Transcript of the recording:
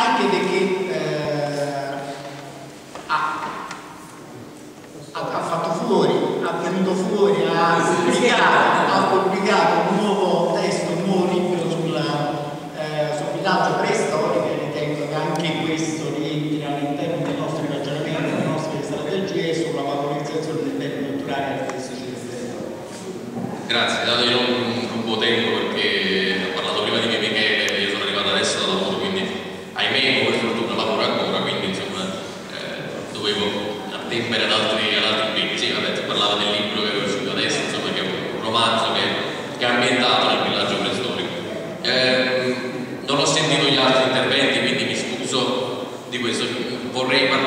anche perché ha fatto fuori, ha tenuto fuori, ha pubblicato un nuovo testo, un nuovo libro sul villaggio preistorico, e ritengo che anche questo rientri all'interno dei nostri ragionamenti, delle nostre strategie sulla valorizzazione dei beni culturali artistici del territorio. Grazie, dato io non rubo tempo perché ho parlato prima di me Michele, io sono arrivato adesso da lavoro, quindi ahimè per fortuna lavoro ancora, quindi insomma dovevo attendere ad altri impegni. Sì, vabbè, ti parlava del libro che è uscito adesso, insomma, che è un romanzo che è ambientato nel villaggio preistorico. Non ho sentito gli altri interventi, quindi mi scuso di questo. Vorrei parlare